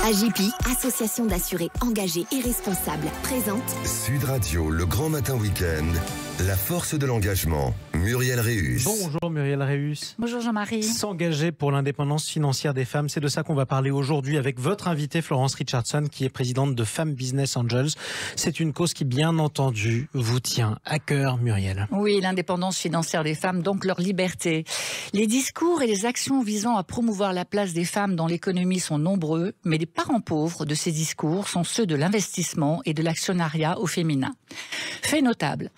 AJP, association d'assurés engagés et responsables, présente Sud Radio, le grand matin week-end, la force de l'engagement. Muriel Réus. Bonjour Muriel Réus. Bonjour Jean-Marie. S'engager pour l'indépendance financière des femmes, c'est de ça qu'on va parler aujourd'hui avec votre invitée Florence Richardson, qui est présidente de Femmes Business Angels. C'est une cause qui, bien entendu, vous tient à cœur, Muriel. Oui, l'indépendance financière des femmes, donc leur liberté. Les discours et les actions visant à promouvoir la place des femmes dans l'économie sont nombreux, mais les parents pauvres de ces discours sont ceux de l'investissement et de l'actionnariat au féminin. Fait notable,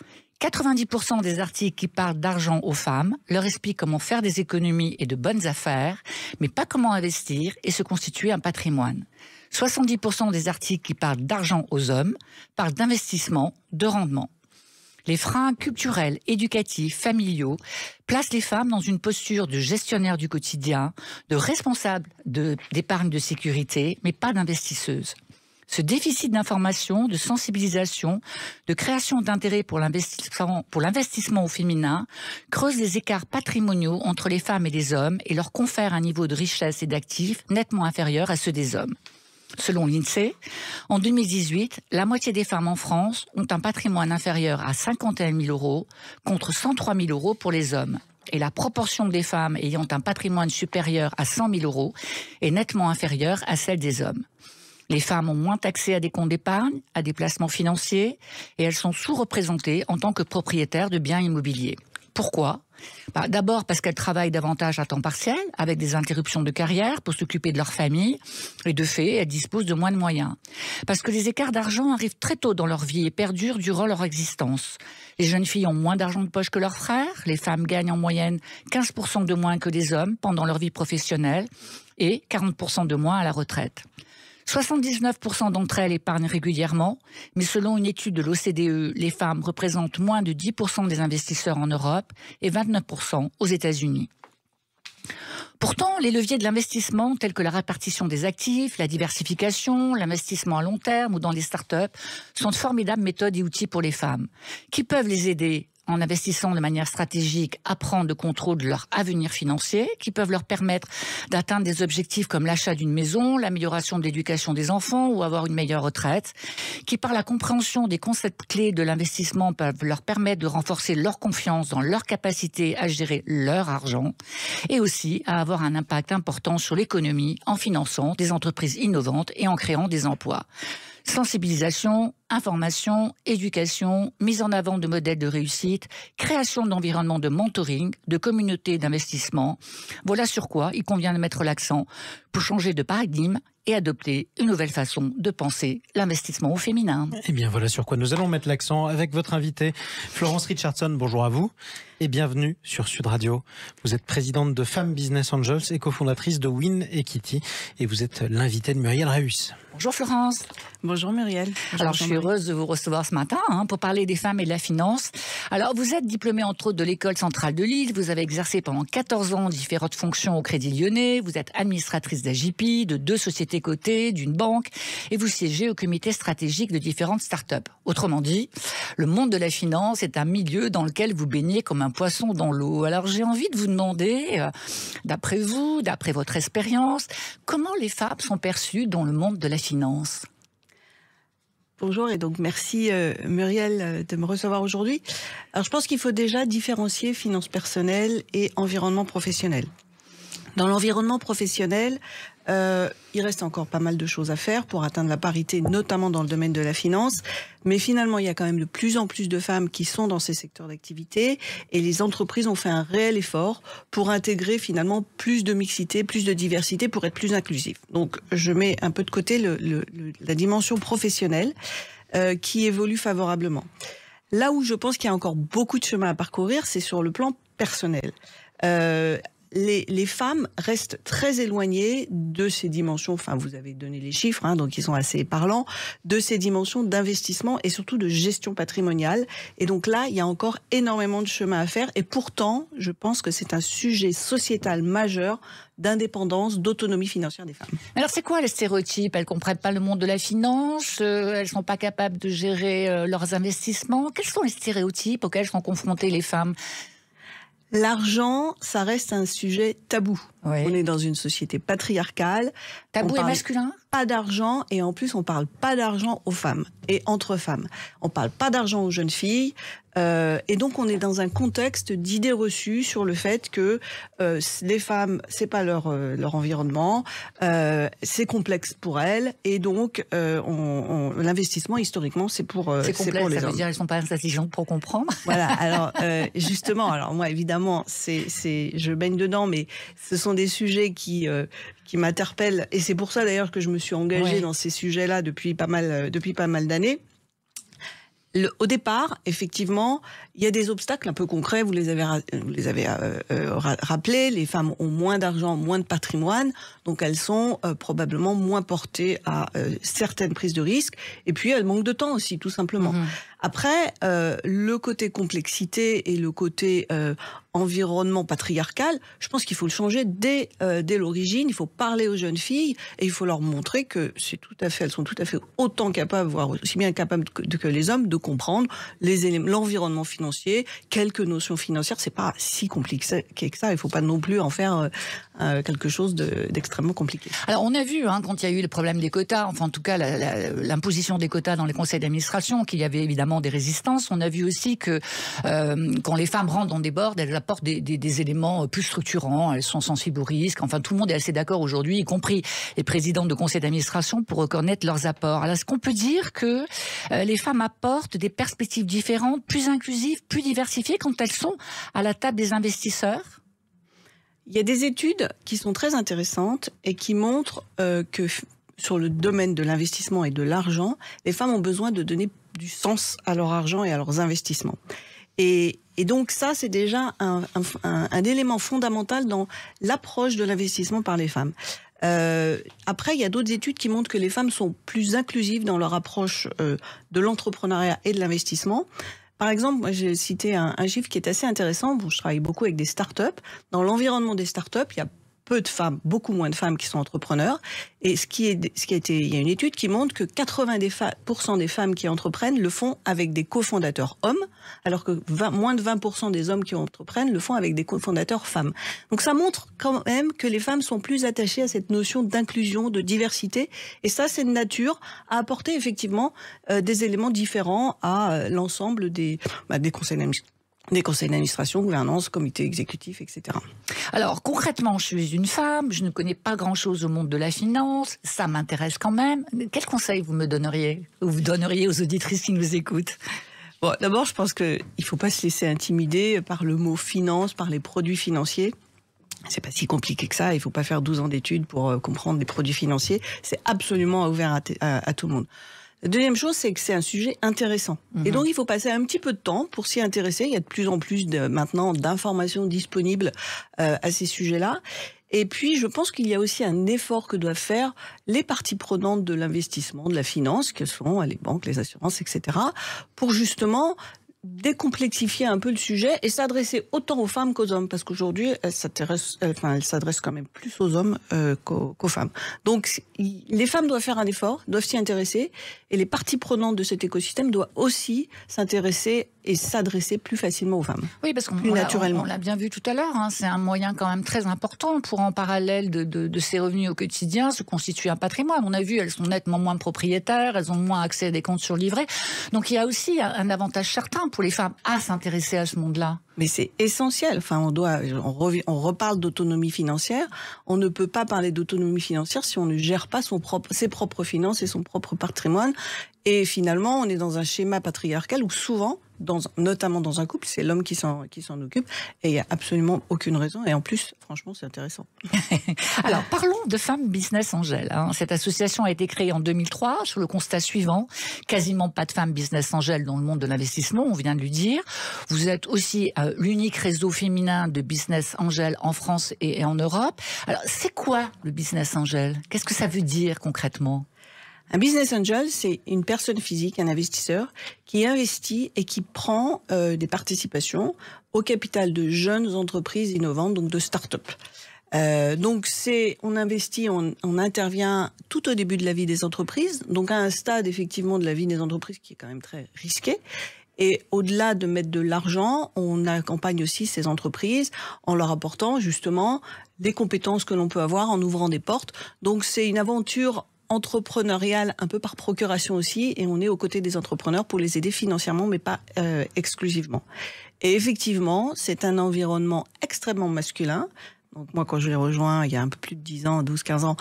90% des articles qui parlent d'argent aux femmes leur expliquent comment faire des économies et de bonnes affaires, mais pas comment investir et se constituer un patrimoine. 70% des articles qui parlent d'argent aux hommes parlent d'investissement, de rendement. Les freins culturels, éducatifs, familiaux placent les femmes dans une posture de gestionnaire du quotidien, de responsable d'épargne de sécurité, mais pas d'investisseuse. Ce déficit d'information, de sensibilisation, de création d'intérêt pour l'investissement au féminin creuse des écarts patrimoniaux entre les femmes et les hommes et leur confère un niveau de richesse et d'actifs nettement inférieur à ceux des hommes. Selon l'INSEE, en 2018, la moitié des femmes en France ont un patrimoine inférieur à 51 000 euros contre 103 000 euros pour les hommes. Et la proportion des femmes ayant un patrimoine supérieur à 100 000 euros est nettement inférieure à celle des hommes. Les femmes ont moins accès à des comptes d'épargne, à des placements financiers, et elles sont sous-représentées en tant que propriétaires de biens immobiliers. Pourquoi ? D'abord parce qu'elles travaillent davantage à temps partiel, avec des interruptions de carrière pour s'occuper de leur famille, et de fait, elles disposent de moins de moyens. Parce que les écarts d'argent arrivent très tôt dans leur vie et perdurent durant leur existence. Les jeunes filles ont moins d'argent de poche que leurs frères, les femmes gagnent en moyenne 15% de moins que les hommes pendant leur vie professionnelle, et 40% de moins à la retraite. 79% d'entre elles épargnent régulièrement, mais selon une étude de l'OCDE, les femmes représentent moins de 10% des investisseurs en Europe et 29% aux États-Unis. Pourtant, les leviers de l'investissement, tels que la répartition des actifs, la diversification, l'investissement à long terme ou dans les startups, sont de formidables méthodes et outils pour les femmes, qui peuvent les aider en investissant de manière stratégique à prendre le contrôle de leur avenir financier, qui peuvent leur permettre d'atteindre des objectifs comme l'achat d'une maison, l'amélioration de l'éducation des enfants ou avoir une meilleure retraite, qui par la compréhension des concepts clés de l'investissement peuvent leur permettre de renforcer leur confiance dans leur capacité à gérer leur argent et aussi à avoir un impact important sur l'économie en finançant des entreprises innovantes et en créant des emplois. Sensibilisation, information, éducation, mise en avant de modèles de réussite, création d'environnements de mentoring, de communautés d'investissement. Voilà sur quoi il convient de mettre l'accent pour changer de paradigme et adopter une nouvelle façon de penser l'investissement au féminin. Eh bien, voilà sur quoi nous allons mettre l'accent avec votre invitée Florence Richardson. Bonjour à vous et bienvenue sur Sud Radio. Vous êtes présidente de Femmes Business Angels et cofondatrice de Win Equity et vous êtes l'invitée de Muriel Réus. Bonjour Florence. Bonjour Muriel. Alors je suis heureuse de vous recevoir ce matin pour parler des femmes et de la finance. Alors vous êtes diplômée entre autres de l'école centrale de Lille, vous avez exercé pendant 14 ans différentes fonctions au Crédit Lyonnais, vous êtes administratrice d'AJP, de 2 sociétés cotées, d'une banque et vous siégez au comité stratégique de différentes startups. Autrement dit, le monde de la finance est un milieu dans lequel vous baignez comme un poisson dans l'eau. Alors j'ai envie de vous demander, d'après vous, d'après votre expérience, comment les femmes sont perçues dans le monde de la finance ? Bonjour et donc merci Muriel de me recevoir aujourd'hui. Alors je pense qu'il faut déjà différencier finance personnelle et environnement professionnel. Dans l'environnement professionnel, il reste encore pas mal de choses à faire pour atteindre la parité, notamment dans le domaine de la finance. Mais finalement, il y a quand même de plus en plus de femmes qui sont dans ces secteurs d'activité et les entreprises ont fait un réel effort pour intégrer finalement plus de mixité, plus de diversité pour être plus inclusif. Donc, je mets un peu de côté la dimension professionnelle qui évolue favorablement. Là où je pense qu'il y a encore beaucoup de chemin à parcourir, c'est sur le plan personnel. Les femmes restent très éloignées de ces dimensions, enfin vous avez donné les chiffres, donc ils sont assez parlants, de ces dimensions d'investissement et surtout de gestion patrimoniale. Et donc là, il y a encore énormément de chemin à faire. Et pourtant, je pense que c'est un sujet sociétal majeur d'indépendance, d'autonomie financière des femmes. Alors c'est quoi les stéréotypes ? Elles comprennent pas le monde de la finance, elles sont pas capables de gérer leurs investissements. Quels sont les stéréotypes auxquels sont confrontées les femmes ? L'argent, ça reste un sujet tabou. Oui. On est dans une société patriarcale. Tabou et masculin. Pas d'argent, et en plus on parle pas d'argent aux femmes et entre femmes. On parle pas d'argent aux jeunes filles, et donc on est dans un contexte d'idées reçues sur le fait que les femmes, c'est pas leur environnement, c'est complexe pour elles, et donc l'investissement historiquement c'est pour les hommes. Ça veut dire elles sont pas intelligentes pour comprendre. Voilà. Alors justement, alors moi évidemment je baigne dedans, mais ce sont des sujets qui m'interpellent, et c'est pour ça d'ailleurs que je me suis engagée dans ces sujets-là depuis pas mal d'années. Au départ, effectivement, il y a des obstacles un peu concrets, vous les avez rappelés. Les femmes ont moins d'argent, moins de patrimoine, donc elles sont probablement moins portées à certaines prises de risques, et puis elles manquent de temps aussi, tout simplement. Après, le côté complexité et le côté environnement patriarcal, je pense qu'il faut le changer dès l'origine. Il faut parler aux jeunes filles et il faut leur montrer que elles sont tout à fait autant capables, voire aussi bien capables que les hommes, de comprendre l'environnement financier, quelques notions financières. C'est pas si compliqué que ça. Il faut pas non plus en faire quelque chose d'extrêmement compliqué. Alors on a vu quand il y a eu le problème des quotas, enfin en tout cas l'imposition des quotas dans les conseils d'administration, qu'il y avait évidemment des résistances. On a vu aussi que quand les femmes rentrent dans des boards, elles apportent des éléments plus structurants, elles sont sensibles aux risques. Enfin, tout le monde est assez d'accord aujourd'hui, y compris les présidents de conseils d'administration, pour reconnaître leurs apports. Alors, est-ce qu'on peut dire que les femmes apportent des perspectives différentes, plus inclusives, plus diversifiées quand elles sont à la table des investisseurs ? Il y a des études qui sont très intéressantes et qui montrent que sur le domaine de l'investissement et de l'argent, les femmes ont besoin de donner du sens à leur argent et à leurs investissements. Et donc ça, c'est déjà un élément fondamental dans l'approche de l'investissement par les femmes. Après, il y a d'autres études qui montrent que les femmes sont plus inclusives dans leur approche de l'entrepreneuriat et de l'investissement. Par exemple, moi j'ai cité un chiffre qui est assez intéressant. Je travaille beaucoup avec des startups. Dans l'environnement des startups, il y a peu de femmes, beaucoup moins de femmes qui sont entrepreneurs. Et il y a une étude qui montre que 80% des femmes qui entreprennent le font avec des cofondateurs hommes, alors que moins de 20% des hommes qui entreprennent le font avec des cofondateurs femmes. Donc ça montre quand même que les femmes sont plus attachées à cette notion d'inclusion, de diversité. Et ça, c'est de nature à apporter effectivement des éléments différents à l'ensemble des conseils d'administration, gouvernance, comité exécutif, etc. Alors, concrètement, je suis une femme, je ne connais pas grand-chose au monde de la finance, ça m'intéresse quand même. Quels conseils vous me donneriez, ou vous donneriez aux auditrices qui nous écoutent ? Bon, d'abord, je pense qu'il ne faut pas se laisser intimider par le mot finance, par les produits financiers. C'est pas si compliqué que ça, il ne faut pas faire 12 ans d'études pour comprendre les produits financiers. C'est absolument ouvert à tout le monde. La deuxième chose, c'est que c'est un sujet intéressant. Et donc, il faut passer un petit peu de temps pour s'y intéresser. Il y a de plus en plus maintenant d'informations disponibles à ces sujets-là. Et puis, je pense qu'il y a aussi un effort que doivent faire les parties prenantes de l'investissement, de la finance, que sont les banques, les assurances, etc., pour justement décomplexifier un peu le sujet et s'adresser autant aux femmes qu'aux hommes, parce qu'aujourd'hui, elles s'adressent quand même plus aux hommes qu'aux femmes. Donc, les femmes doivent faire un effort, doivent s'y intéresser, et les parties prenantes de cet écosystème doivent aussi s'intéresser et s'adresser plus facilement aux femmes. Oui, parce qu'on l'a bien vu tout à l'heure, c'est un moyen quand même très important pour, en parallèle de ces revenus au quotidien, se constituer un patrimoine. On a vu, elles sont nettement moins propriétaires, elles ont moins accès à des comptes surlivrés. Donc, il y a aussi un avantage certain pour les femmes à s'intéresser à ce monde-là. Mais c'est essentiel. Enfin, on reparle d'autonomie financière. On ne peut pas parler d'autonomie financière si on ne gère pas ses propres finances et son propre patrimoine. Et finalement, on est dans un schéma patriarcal où souvent, notamment dans un couple, c'est l'homme qui s'en occupe, et il n'y a absolument aucune raison. Et en plus, franchement, c'est intéressant. Alors, parlons de Femmes Business Angel. Cette association a été créée en 2003 sur le constat suivant: quasiment pas de femmes business angel dans le monde de l'investissement, on vient de lui dire. Vous êtes aussi l'unique réseau féminin de business angel en France et en Europe. Alors, c'est quoi le business angel ? Qu'est-ce que ça veut dire concrètement ? Un business angel, c'est une personne physique, un investisseur, qui investit et qui prend des participations au capital de jeunes entreprises innovantes, donc de start-up. Donc on investit, on intervient tout au début de la vie des entreprises, donc à un stade effectivement de la vie des entreprises qui est quand même très risqué. Et au-delà de mettre de l'argent, on accompagne aussi ces entreprises en leur apportant justement des compétences que l'on peut avoir en ouvrant des portes. Donc c'est une aventure entrepreneuriale un peu par procuration aussi, et on est aux côtés des entrepreneurs pour les aider financièrement, mais pas exclusivement. Et effectivement, c'est un environnement extrêmement masculin. Donc moi, quand je l'ai rejoint il y a un peu plus de 10 ans, 12-15 ans,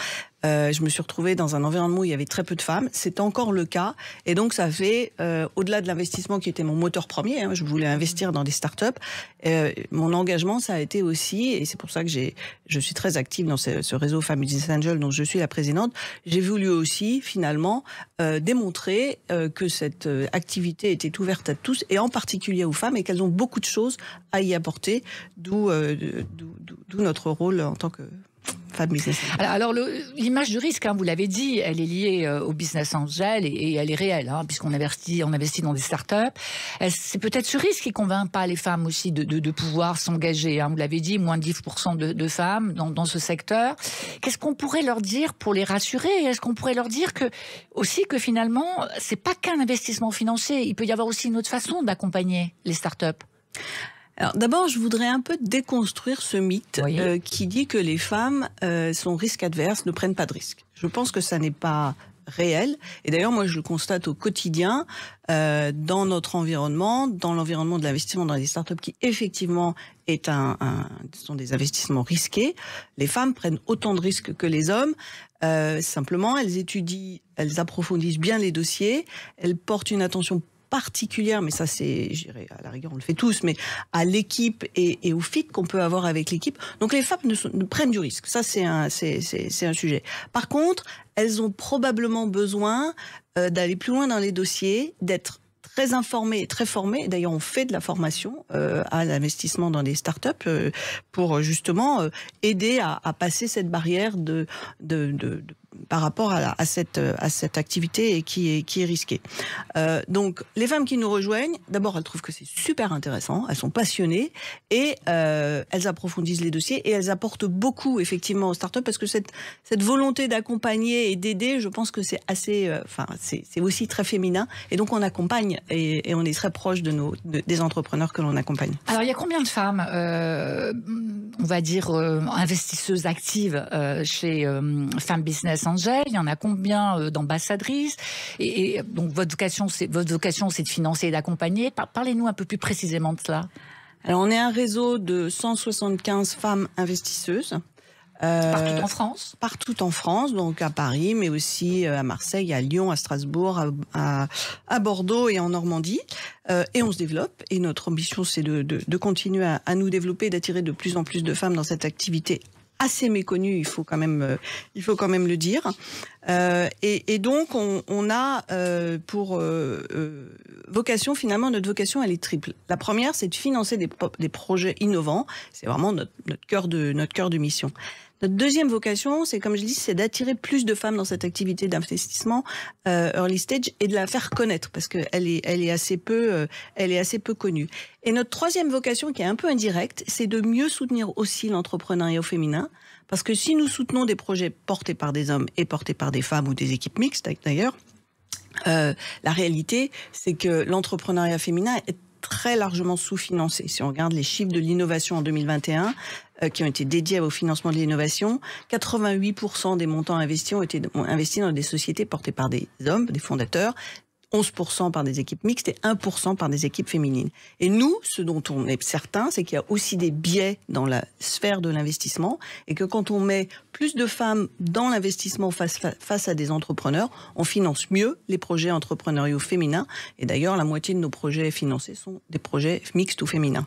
je me suis retrouvée dans un environnement où il y avait très peu de femmes. C'est encore le cas. Et donc, ça fait, au-delà de l'investissement qui était mon moteur premier, hein, je voulais investir dans des startups, mon engagement, ça a été aussi, et c'est pour ça que je suis très active dans ce réseau Femmes Business Angels dont je suis la présidente, j'ai voulu aussi, finalement, démontrer que cette activité était ouverte à tous, et en particulier aux femmes, et qu'elles ont beaucoup de choses à y apporter, d'où notre rôle en tant que femme business angel. Alors l'image du risque, hein, vous l'avez dit, elle est liée au business angel et elle est réelle, hein, puisqu'on investit dans des startups. C'est peut-être ce risque qui convainc pas les femmes aussi de pouvoir s'engager. Hein. Vous l'avez dit, moins de 10% de femmes dans ce secteur. Qu'est-ce qu'on pourrait leur dire pour les rassurer? Est-ce qu'on pourrait leur dire que finalement, c'est pas qu'un investissement financier, il peut y avoir aussi une autre façon d'accompagner les startups? Alors d'abord, je voudrais un peu déconstruire ce mythe qui dit que les femmes sont risque adverse, ne prennent pas de risques. Je pense que ça n'est pas réel. Et d'ailleurs, moi, je le constate au quotidien dans notre environnement, dans l'environnement de l'investissement dans les startups qui, effectivement, sont des investissements risqués. Les femmes prennent autant de risques que les hommes. Simplement, elles étudient, elles approfondissent bien les dossiers, elles portent une attention particulière, mais ça c'est, je dirais, à la rigueur on le fait tous, mais à l'équipe et au fit qu'on peut avoir avec l'équipe. Donc les femmes ne prennent du risque, ça c'est un sujet. Par contre, elles ont probablement besoin d'aller plus loin dans les dossiers, d'être très informées et très formées. D'ailleurs, on fait de la formation à l'investissement dans des startups pour justement aider à passer cette barrière par rapport à cette activité et qui est risquée. Donc, les femmes qui nous rejoignent, d'abord, elles trouvent que c'est super intéressant, elles sont passionnées et elles approfondissent les dossiers et elles apportent beaucoup, effectivement, aux startups parce que cette volonté d'accompagner et d'aider, je pense que c'est assez, c'est aussi très féminin et donc on accompagne et on est très proche des entrepreneurs que l'on accompagne. Alors, il y a combien de femmes, on va dire, investisseuses actives chez Femmes Business Angel? Il y en a combien d'ambassadrices? Et donc, votre vocation, c'est de financer et d'accompagner. Parlez-nous un peu plus précisément de cela. Alors, on est un réseau de 175 femmes investisseuses. Partout en France? Partout en France, donc à Paris, mais aussi à Marseille, à Lyon, à Strasbourg, à Bordeaux et en Normandie. Et on se développe. Et notre ambition, c'est de continuer à nous développer, d'attirer de plus en plus de femmes dans cette activité assez méconnue, il faut quand même le dire. Et donc, on a pour vocation, finalement, notre vocation, elle est triple. La première, c'est de financer des projets innovants. C'est vraiment notre cœur de mission. Notre deuxième vocation, c'est, comme je dis, c'est d'attirer plus de femmes dans cette activité d'investissement early stage et de la faire connaître parce qu'elle est assez peu connue. Et notre troisième vocation, qui est un peu indirecte, c'est de mieux soutenir aussi l'entrepreneuriat au féminin. Parce que si nous soutenons des projets portés par des hommes et portés par des femmes ou des équipes mixtes d'ailleurs, la réalité, c'est que l'entrepreneuriat féminin est très largement sous-financé. Si on regarde les chiffres de l'innovation en 2021, qui ont été dédiés au financement de l'innovation, 88% des montants investis ont été investis dans des sociétés portées par des hommes, des fondateurs, 11% par des équipes mixtes et 1% par des équipes féminines. Et nous, ce dont on est certain, c'est qu'il y a aussi des biais dans la sphère de l'investissement et que quand on met plus de femmes dans l'investissement face à des entrepreneurs, on finance mieux les projets entrepreneuriaux féminins. Et d'ailleurs, la moitié de nos projets financés sont des projets mixtes ou féminins.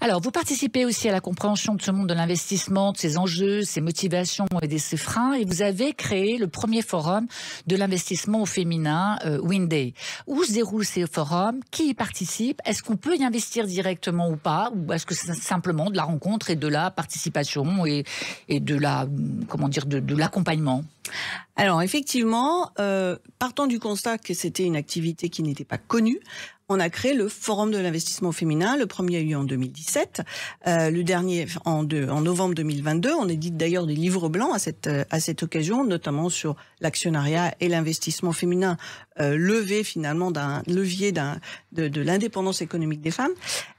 Alors, vous participez aussi à la compréhension de ce monde de l'investissement, de ses enjeux, ses motivations et de ses freins. Et vous avez créé le premier forum de l'investissement au féminin, Winday. Où se déroulent ces forums? Qui y participe? Est-ce qu'on peut y investir directement ou pas? Ou est-ce que c'est simplement de la rencontre et de la participation et de l'accompagnement? Alors effectivement, partant du constat que c'était une activité qui n'était pas connue, on a créé le Forum de l'investissement féminin. Le premier a eu lieu en 2017, le dernier en novembre 2022. On édite d'ailleurs des livres blancs à cette occasion, notamment sur l'actionnariat et l'investissement féminin lever finalement d'un levier de l'indépendance économique des femmes.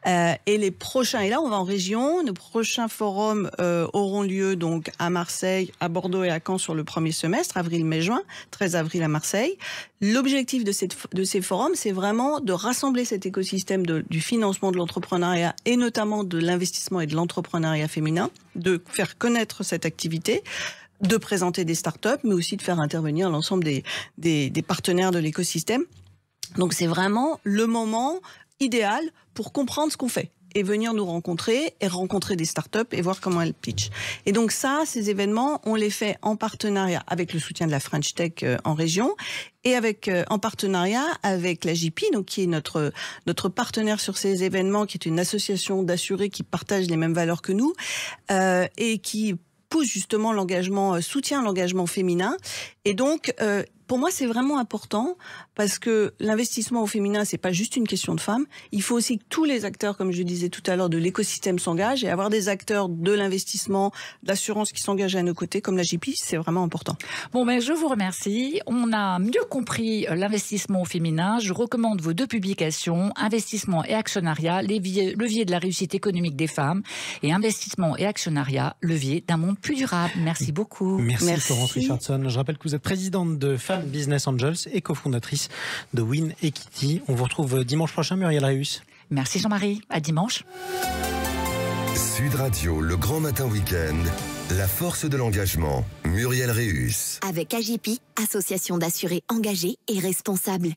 Et les prochains, et là on va en région, nos prochains forums auront lieu donc à Marseille, à Bordeaux et à Caen sur le premier semestre, avril, mai, juin, 13 avril à Marseille. L'objectif de ces forums, c'est vraiment de rassembler cet écosystème du financement de l'entrepreneuriat et notamment de l'investissement et de l'entrepreneuriat féminin, de faire connaître cette activité, de présenter des startups, mais aussi de faire intervenir l'ensemble des partenaires de l'écosystème. Donc c'est vraiment le moment idéal pour comprendre ce qu'on fait et venir nous rencontrer et rencontrer des startups et voir comment elles pitchent. Et donc ça, ces événements, on les fait en partenariat avec le soutien de la French Tech en région et en partenariat avec la JP, donc qui est notre partenaire sur ces événements, qui est une association d'assurés qui partagent les mêmes valeurs que nous et qui pousse justement soutient l'engagement féminin. Et donc, pour moi, c'est vraiment important parce que l'investissement au féminin, c'est pas juste une question de femmes. Il faut aussi que tous les acteurs, comme je disais tout à l'heure, de l'écosystème s'engagent et avoir des acteurs de l'investissement, d'assurance qui s'engagent à nos côtés, comme la JP, c'est vraiment important. Bon, mais je vous remercie. On a mieux compris l'investissement au féminin. Je recommande vos 2 publications, Investissement et actionnariat, levier de la réussite économique des femmes, et Investissement et actionnariat, levier d'un monde plus durable. Merci beaucoup. Merci. Florence Richardson. Je rappelle que vous êtes présidente de Femmes Business Angels et cofondatrice de Win Equity. On vous retrouve dimanche prochain, Muriel Réus. Merci Jean-Marie. À dimanche. Sud Radio, le grand matin week-end, la force de l'engagement, Muriel Réus. Avec AJP, association d'assurés engagés et responsables.